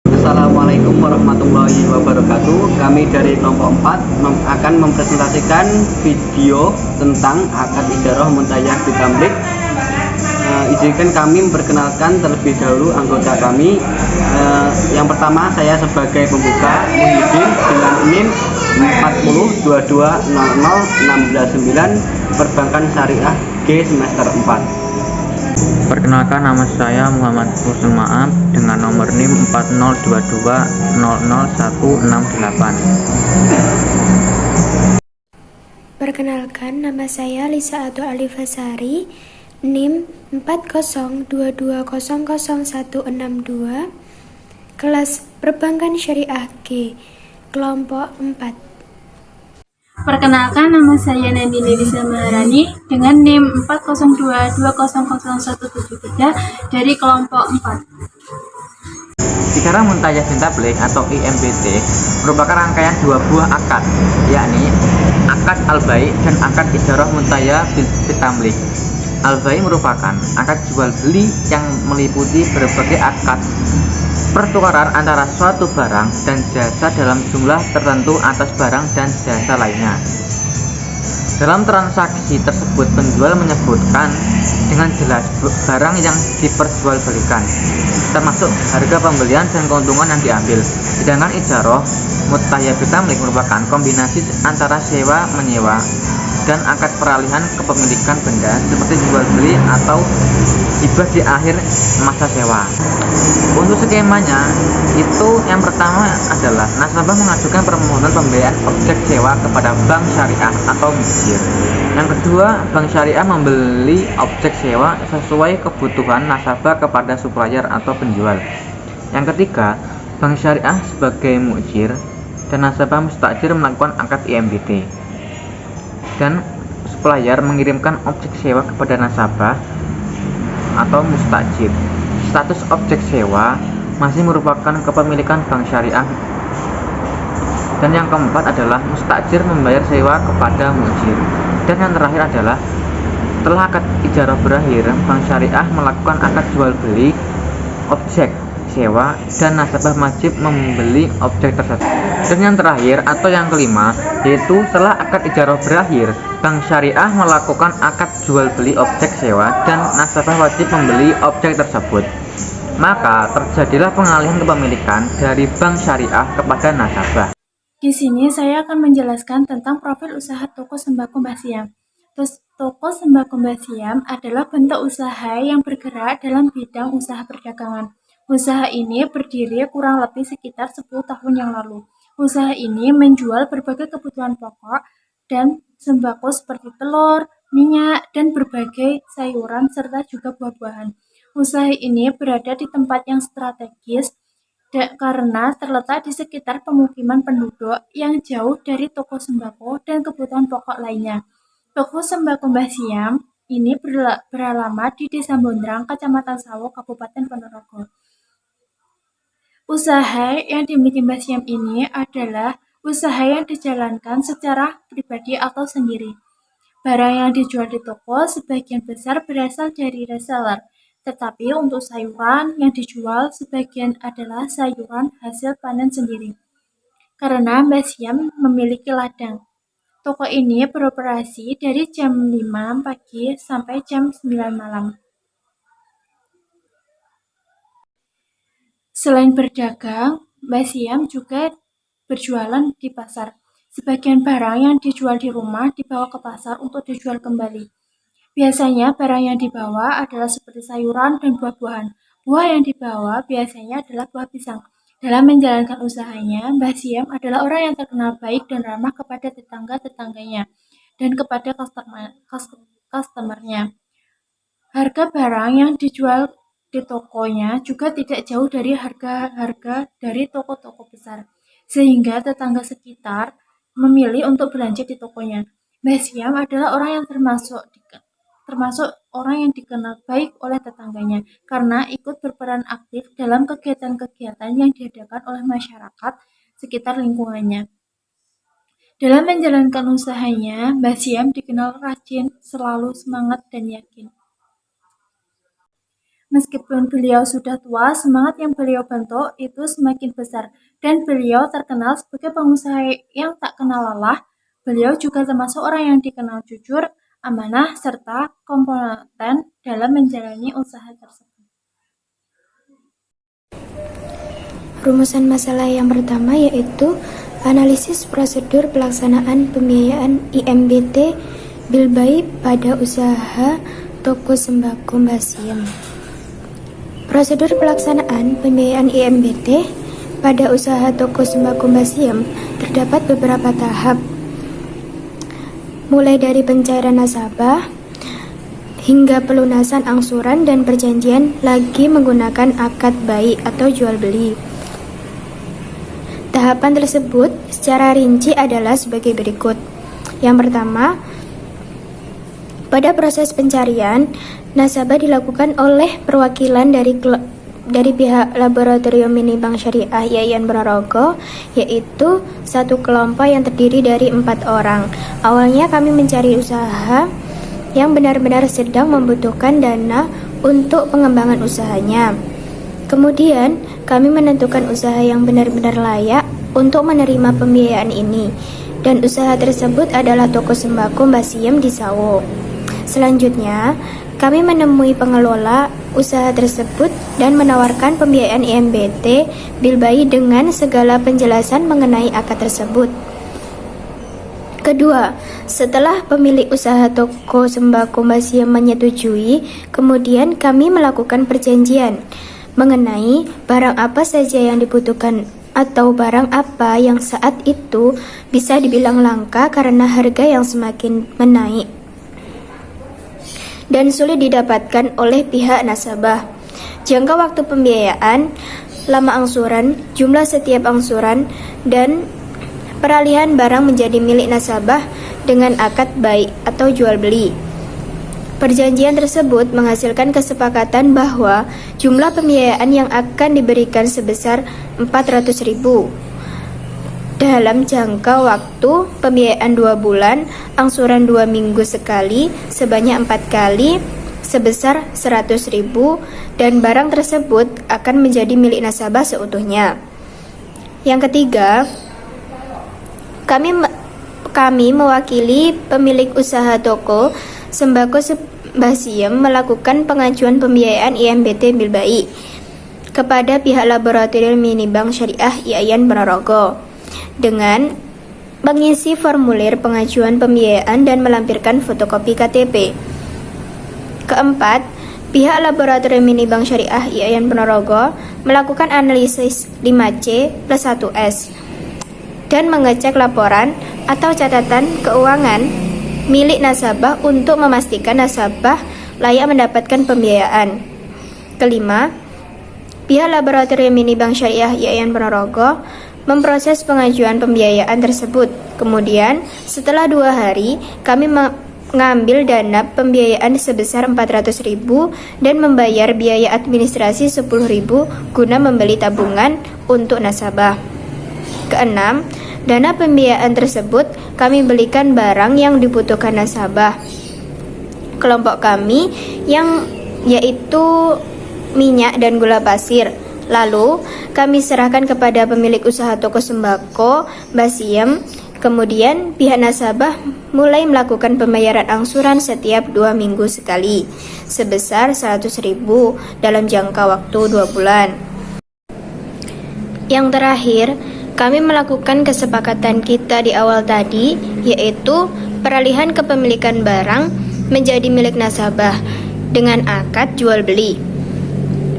Assalamualaikum warahmatullahi wabarakatuh. Kami dari kelompok 4 akan mempresentasikan video tentang akad ijarah muntayah bitamlik. Izinkan kami memperkenalkan terlebih dahulu anggota kami. Yang pertama, saya sebagai pembuka, Muhyiddin, dengan NIM 4022001669 Perbankan Syariah G semester 4. Perkenalkan, nama saya Muhammad Husnul Maaf dengan nomor NIM 4022001668. Perkenalkan, nama saya Lisa Atu Alifasari, NIM 4022000162, kelas Perbankan Syariah G, kelompok 4. Perkenalkan, nama saya Nandini Lisa Maharani dengan NIM 4022000173 dari kelompok 4. Ijarah muntayah bitamlik atau IMBT merupakan rangkaian dua buah akad, yakni akad al-bai' dan akad ijarah muntayah bitamlik. Al-bai' merupakan akad jual beli yang meliputi berbagai akad pertukaran antara suatu barang dan jasa dalam jumlah tertentu atas barang dan jasa lainnya. Dalam transaksi tersebut, penjual menyebutkan dengan jelas barang yang diperjualbelikan, termasuk harga pembelian dan keuntungan yang diambil. Sedangkan ijarah muntayah bitamlik merupakan kombinasi antara sewa-menyewa dan akad peralihan kepemilikan benda seperti jual beli atau hibah di akhir masa sewa. Untuk skemanya itu, yang pertama adalah nasabah mengajukan permohonan pembelian objek sewa kepada bank syariah atau mujir. Yang kedua, bank syariah membeli objek sewa sesuai kebutuhan nasabah kepada supplier atau penjual. Yang ketiga, bank syariah sebagai mujir dan nasabah mustajir melakukan akad IMBT. Dan supplier mengirimkan objek sewa kepada nasabah atau mustajir. Status objek sewa masih merupakan kepemilikan bank syariah. Dan yang keempat adalah mustajir membayar sewa kepada mujir. Dan yang terakhir adalah setelah akad ijarah berakhir, bank syariah melakukan akad jual beli objek sewa dan nasabah wajib membeli objek tersebut. Dan yang terakhir atau yang kelima, yaitu setelah akad ijarah berakhir, bank syariah melakukan akad jual beli objek sewa dan nasabah wajib membeli objek tersebut. Maka terjadilah pengalihan kepemilikan dari bank syariah kepada nasabah. Di sini saya akan menjelaskan tentang profil usaha toko sembako Mbah Siam. Toko sembako Mbah Siam adalah bentuk usaha yang bergerak dalam bidang usaha perdagangan. Usaha ini berdiri kurang lebih sekitar 10 tahun yang lalu. Usaha ini menjual berbagai kebutuhan pokok dan sembako seperti telur, minyak, dan berbagai sayuran serta juga buah-buahan. Usaha ini berada di tempat yang strategis karena terletak di sekitar pemukiman penduduk yang jauh dari toko sembako dan kebutuhan pokok lainnya. Toko sembako Mbah Siam ini beralamat di Desa Bondrang, Kecamatan Sawo, Kabupaten Ponorogo. Usaha yang dimiliki Mbah Siam ini adalah usaha yang dijalankan secara pribadi atau sendiri. Barang yang dijual di toko sebagian besar berasal dari reseller, tetapi untuk sayuran yang dijual sebagian adalah sayuran hasil panen sendiri. Karena Mbah Siam memiliki ladang, toko ini beroperasi dari jam 5 pagi sampai jam 9 malam. Selain berdagang, Mbah Siam juga berjualan di pasar. Sebagian barang yang dijual di rumah dibawa ke pasar untuk dijual kembali. Biasanya barang yang dibawa adalah seperti sayuran dan buah-buahan. Buah yang dibawa biasanya adalah buah pisang. Dalam menjalankan usahanya, Mbah Siam adalah orang yang terkenal baik dan ramah kepada tetangga-tetangganya dan kepada customernya. Harga barang yang dijual di tokonya juga tidak jauh dari harga-harga dari toko-toko besar, sehingga tetangga sekitar memilih untuk belanja di tokonya. Mbah Siam adalah orang yang termasuk orang yang dikenal baik oleh tetangganya karena ikut berperan aktif dalam kegiatan-kegiatan yang diadakan oleh masyarakat sekitar lingkungannya. Dalam menjalankan usahanya, Mbah Siam dikenal rajin, selalu semangat dan yakin. Meskipun beliau sudah tua, semangat yang beliau bentuk itu semakin besar, dan beliau terkenal sebagai pengusaha yang tak kenal lelah. Beliau juga termasuk orang yang dikenal jujur, amanah, serta kompeten dalam menjalani usaha tersebut. Rumusan masalah yang pertama yaitu analisis prosedur pelaksanaan pembiayaan IMBT Bilbai pada usaha toko sembako Mbah Siam. Prosedur pelaksanaan pembiayaan IMBT pada usaha toko sembako Mbah Siam terdapat beberapa tahap, mulai dari pencairan nasabah hingga pelunasan angsuran dan perjanjian lagi menggunakan akad bayi atau jual beli. Tahapan tersebut secara rinci adalah sebagai berikut. Yang pertama, pada proses pencarian, nasabah dilakukan oleh perwakilan dari pihak Laboratorium Mini Bank Syariah Yayan Ponorogo, yaitu satu kelompok yang terdiri dari 4 orang. Awalnya kami mencari usaha yang benar-benar sedang membutuhkan dana untuk pengembangan usahanya. Kemudian, kami menentukan usaha yang benar-benar layak untuk menerima pembiayaan ini, dan usaha tersebut adalah toko sembako Mbah Siam di Sawo. Selanjutnya, kami menemui pengelola usaha tersebut dan menawarkan pembiayaan IMBT Bilbai dengan segala penjelasan mengenai akad tersebut. Kedua, setelah pemilik usaha toko sembako Mbah Siam menyetujui, kemudian kami melakukan perjanjian mengenai barang apa saja yang dibutuhkan atau barang apa yang saat itu bisa dibilang langka karena harga yang semakin menaik dan sulit didapatkan oleh pihak nasabah. Jangka waktu pembiayaan, lama angsuran, jumlah setiap angsuran, dan peralihan barang menjadi milik nasabah dengan akad baik atau jual beli. Perjanjian tersebut menghasilkan kesepakatan bahwa jumlah pembiayaan yang akan diberikan sebesar 400.000 dalam jangka waktu pembiayaan 2 bulan, angsuran 2 minggu sekali, sebanyak 4 kali, sebesar 100.000, dan barang tersebut akan menjadi milik nasabah seutuhnya. Yang ketiga, kami mewakili pemilik usaha toko sembako Mbah Siam melakukan pengajuan pembiayaan IMBT Bilbai kepada pihak Laboratorium Mini Bank Syariah Yayan Ponorogo dengan mengisi formulir pengajuan pembiayaan dan melampirkan fotokopi KTP. Keempat, pihak Laboratorium Mini Bank Syariah Yayan Ponorogo melakukan analisis 5C plus 1S dan mengecek laporan atau catatan keuangan milik nasabah untuk memastikan nasabah layak mendapatkan pembiayaan. Kelima, pihak Laboratorium Mini Bank Syariah Yayan Ponorogo memproses pengajuan pembiayaan tersebut. Kemudian, setelah 2 hari, kami mengambil dana pembiayaan sebesar 400.000 dan membayar biaya administrasi 10.000 guna membeli tabungan untuk nasabah. Keenam, dana pembiayaan tersebut kami belikan barang yang dibutuhkan nasabah kelompok kami, yang yaitu minyak dan gula pasir. Lalu kami serahkan kepada pemilik usaha toko sembako Mbah Siam. Kemudian pihak nasabah mulai melakukan pembayaran angsuran setiap 2 minggu sekali sebesar 100.000 dalam jangka waktu 2 bulan. Yang terakhir, kami melakukan kesepakatan kita di awal tadi, yaitu peralihan kepemilikan barang menjadi milik nasabah dengan akad jual beli.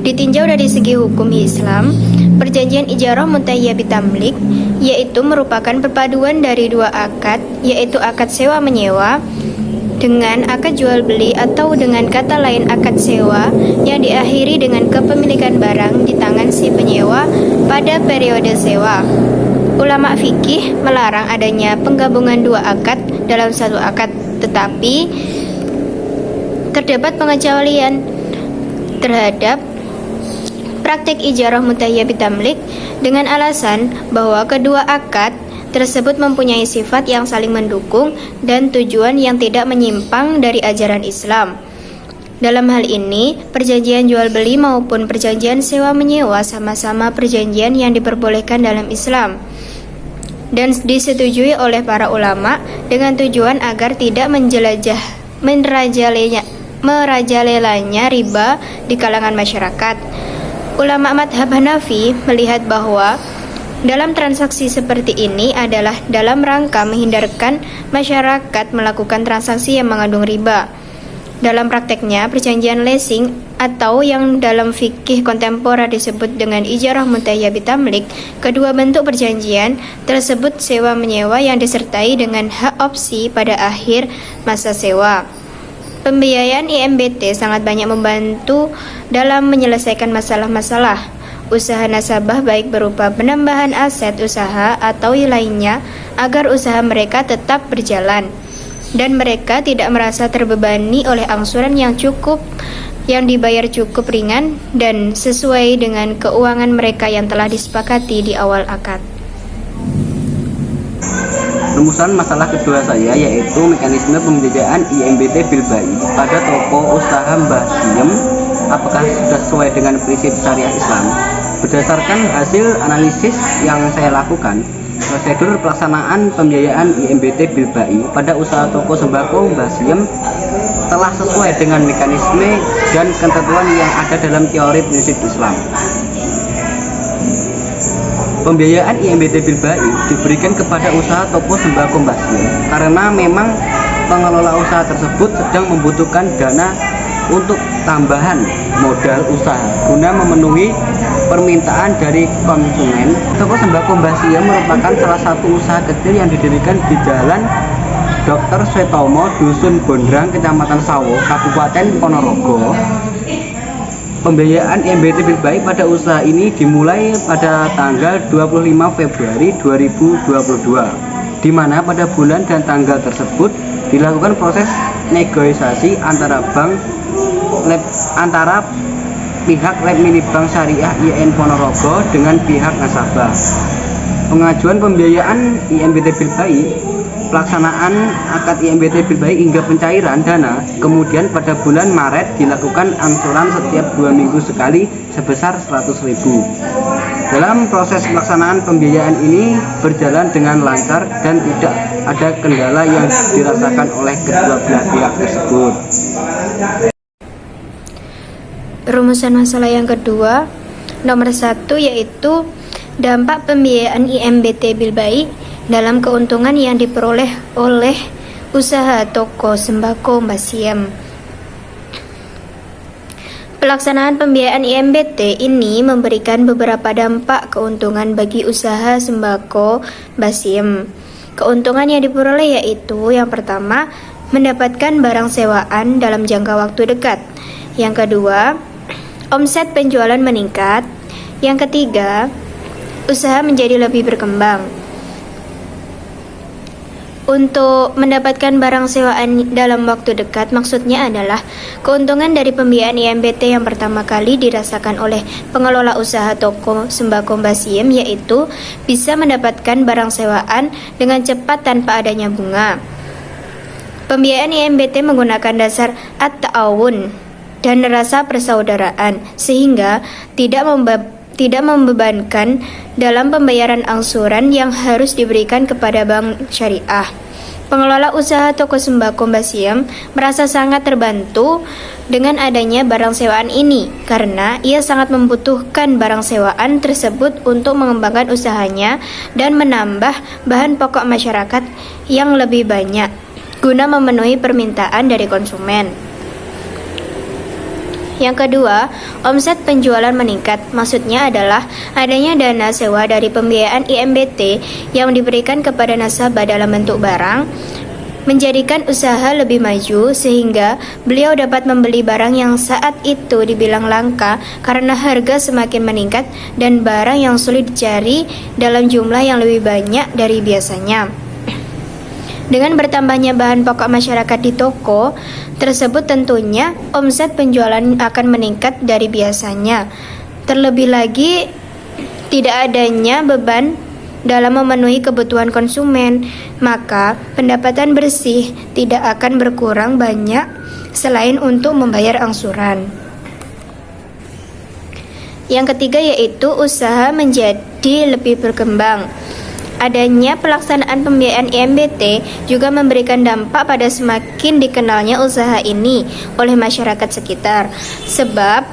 Ditinjau dari segi hukum Islam, perjanjian ijarah muntayyah bitamlik yaitu merupakan perpaduan dari 2 akad, yaitu akad sewa menyewa dengan akad jual beli, atau dengan kata lain akad sewa yang diakhiri dengan kepemilikan barang di tangan si penyewa pada periode sewa. Ulama fikih melarang adanya penggabungan 2 akad dalam 1 akad, tetapi terdapat pengecualian terhadap praktik ijarah muntayyah bitamlik dengan alasan bahwa kedua akad tersebut mempunyai sifat yang saling mendukung dan tujuan yang tidak menyimpang dari ajaran Islam. Dalam hal ini, perjanjian jual beli maupun perjanjian sewa menyewa sama-sama perjanjian yang diperbolehkan dalam Islam dan disetujui oleh para ulama dengan tujuan agar tidak merajalelanya riba di kalangan masyarakat. Ulama madhab Hanafi melihat bahwa dalam transaksi seperti ini adalah dalam rangka menghindarkan masyarakat melakukan transaksi yang mengandung riba. Dalam prakteknya, perjanjian leasing atau yang dalam fikih kontemporer disebut dengan ijarah muntahiyah bitamlik, kedua bentuk perjanjian tersebut sewa menyewa yang disertai dengan hak opsi pada akhir masa sewa. Pembiayaan IMBT sangat banyak membantu dalam menyelesaikan masalah-masalah usaha nasabah, baik berupa penambahan aset usaha atau lainnya, agar usaha mereka tetap berjalan dan mereka tidak merasa terbebani oleh angsuran yang dibayar cukup ringan dan sesuai dengan keuangan mereka yang telah disepakati di awal akad. Rumusan masalah kedua saya yaitu mekanisme pembiayaan IMBT Bilbai pada toko usaha Mbah Siem, apakah sudah sesuai dengan prinsip syariah Islam. Berdasarkan hasil analisis yang saya lakukan, prosedur pelaksanaan pembiayaan IMBT Bilbai pada usaha toko sembako Mbah Siem telah sesuai dengan mekanisme dan ketentuan yang ada dalam teori prinsip Islam. Pembiayaan IMBT Bilbai diberikan kepada usaha toko sembako Mbah Siem karena memang pengelola usaha tersebut sedang membutuhkan dana untuk tambahan modal usaha guna memenuhi permintaan dari konsumen. Toko sembako Mbah Siem merupakan salah satu usaha kecil yang didirikan di Jalan Dr. Swetomo, Dusun Bondrang, Kecamatan Sawo, Kabupaten Ponorogo. Pembiayaan IMBT Bilbai pada usaha ini dimulai pada tanggal 25 Februari 2022, di mana pada bulan dan tanggal tersebut dilakukan proses negosiasi antara pihak Lab Mini Bank Syariah IN Ponorogo dengan pihak nasabah. Pengajuan pembiayaan IMBT Bilbai, pelaksanaan akad IMBT Bilbai hingga pencairan dana, kemudian pada bulan Maret dilakukan angsuran setiap 2 minggu sekali sebesar 100.000. Dalam proses pelaksanaan pembiayaan ini berjalan dengan lancar dan tidak ada kendala yang dirasakan oleh kedua belah pihak tersebut. Rumusan masalah yang kedua, nomor 1, yaitu dampak pembiayaan IMBT Bilbai dalam keuntungan yang diperoleh oleh usaha toko sembako Mbah Siem. Pelaksanaan pembiayaan IMBT ini memberikan beberapa dampak keuntungan bagi usaha sembako Mbah Siem. Keuntungan yang diperoleh yaitu yang pertama, mendapatkan barang sewaan dalam jangka waktu dekat. Yang kedua, omset penjualan meningkat. Yang ketiga, usaha menjadi lebih berkembang. Untuk mendapatkan barang sewaan dalam waktu dekat, maksudnya adalah keuntungan dari pembiayaan IMBT yang pertama kali dirasakan oleh pengelola usaha toko sembako Mbah Siem, yaitu bisa mendapatkan barang sewaan dengan cepat tanpa adanya bunga. Pembiayaan IMBT menggunakan dasar at-ta'awun dan rasa persaudaraan, sehingga tidak membebankan dalam pembayaran angsuran yang harus diberikan kepada bank syariah. Pengelola usaha toko sembako Mbah Siem merasa sangat terbantu dengan adanya barang sewaan ini karena ia sangat membutuhkan barang sewaan tersebut untuk mengembangkan usahanya dan menambah bahan pokok masyarakat yang lebih banyak guna memenuhi permintaan dari konsumen. Yang kedua, omset penjualan meningkat. Maksudnya adalah adanya dana sewa dari pembiayaan IMBT yang diberikan kepada nasabah dalam bentuk barang, menjadikan usaha lebih maju sehingga beliau dapat membeli barang yang saat itu dibilang langka karena harga semakin meningkat dan barang yang sulit dicari dalam jumlah yang lebih banyak dari biasanya. Dengan bertambahnya bahan pokok masyarakat di toko tersebut, tentunya omset penjualan akan meningkat dari biasanya. Terlebih lagi, tidak adanya beban dalam memenuhi kebutuhan konsumen, maka pendapatan bersih tidak akan berkurang banyak selain untuk membayar angsuran. Yang ketiga yaitu usaha menjadi lebih berkembang. Adanya pelaksanaan pembiayaan IMBT juga memberikan dampak pada semakin dikenalnya usaha ini oleh masyarakat sekitar. Sebab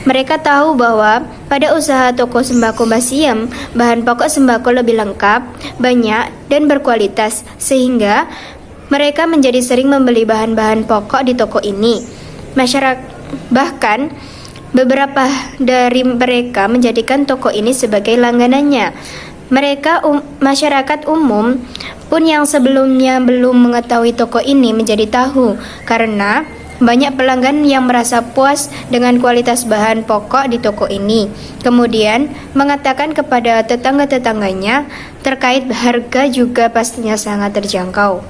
mereka tahu bahwa pada usaha toko sembako Mbah Siem, bahan pokok sembako lebih lengkap, banyak, dan berkualitas, sehingga mereka menjadi sering membeli bahan-bahan pokok di toko ini. Bahkan beberapa dari mereka menjadikan toko ini sebagai langganannya. Masyarakat umum pun yang sebelumnya belum mengetahui toko ini menjadi tahu karena banyak pelanggan yang merasa puas dengan kualitas bahan pokok di toko ini. Kemudian mengatakan kepada tetangga-tetangganya terkait harga juga pastinya sangat terjangkau.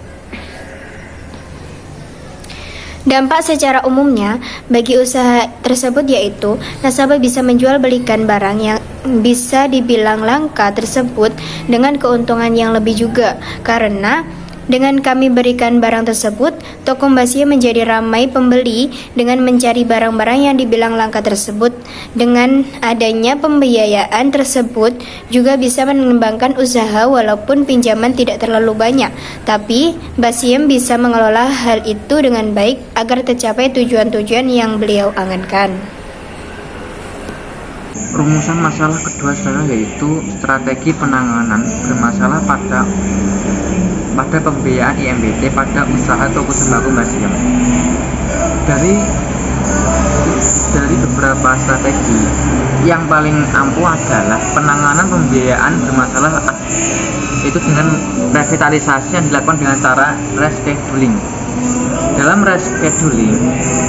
Dampak secara umumnya bagi usaha tersebut yaitu nasabah bisa menjual belikan barang yang bisa dibilang langka tersebut dengan keuntungan yang lebih juga, karena dengan kami berikan barang tersebut, toko Mbah Siem menjadi ramai pembeli dengan mencari barang-barang yang dibilang langka tersebut. Dengan adanya pembiayaan tersebut juga bisa mengembangkan usaha walaupun pinjaman tidak terlalu banyak, tapi Mbah Siem bisa mengelola hal itu dengan baik agar tercapai tujuan-tujuan yang beliau angankan. Rumusan masalah kedua saya yaitu strategi penanganan bermasalah pada pembiayaan IMBT pada usaha toko sembako Mbah Siem. Dari beberapa strategi, yang paling ampuh adalah penanganan pembiayaan bermasalah itu dengan revitalisasi yang dilakukan dengan cara rescheduling. Dalam rescheduling,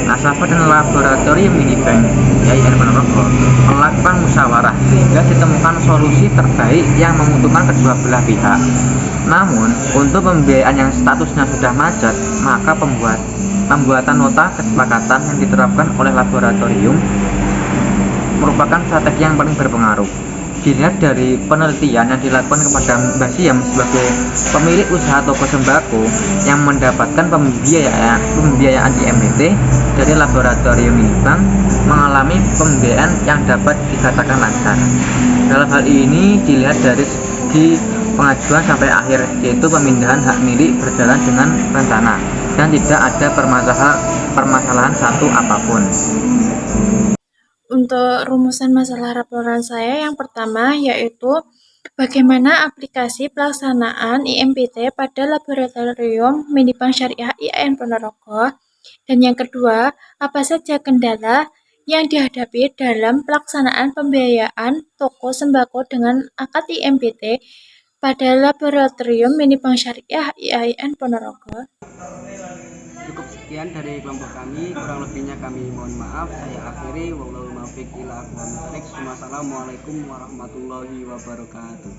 nasabah dan laboratorium minibank IAIN Ponorogo melakukan musyawarah sehingga ditemukan solusi terbaik yang menguntungkan kedua belah pihak. Namun, untuk pembiayaan yang statusnya sudah macet, maka pembuatan nota kesepakatan yang diterapkan oleh laboratorium merupakan strategi yang paling berpengaruh. Dilihat dari penelitian yang dilakukan kepada Mbah Siem sebagai pemilik usaha toko sembako yang mendapatkan pembiayaan IMBT dari laboratorium Minibank mengalami pembiayaan yang dapat dikatakan lancar. Dalam hal ini dilihat dari segi pengajuan sampai akhir, yaitu pemindahan hak milik berjalan dengan rencana dan tidak ada permasalahan satu apapun. Untuk rumusan masalah laporan saya yang pertama yaitu bagaimana aplikasi pelaksanaan IMBT pada laboratorium Minibank Syariah IAIN Ponorogo, dan yang kedua, apa saja kendala yang dihadapi dalam pelaksanaan pembiayaan toko sembako dengan akad IMBT pada laboratorium Minibank Syariah IAIN Ponorogo. Cukup sekian dari kelompok kami, kurang lebihnya kami mohon maaf. Saya akhiri, wallahual muwaffiq ila aqwamit thoriq. Wassalamualaikum warahmatullahi wabarakatuh.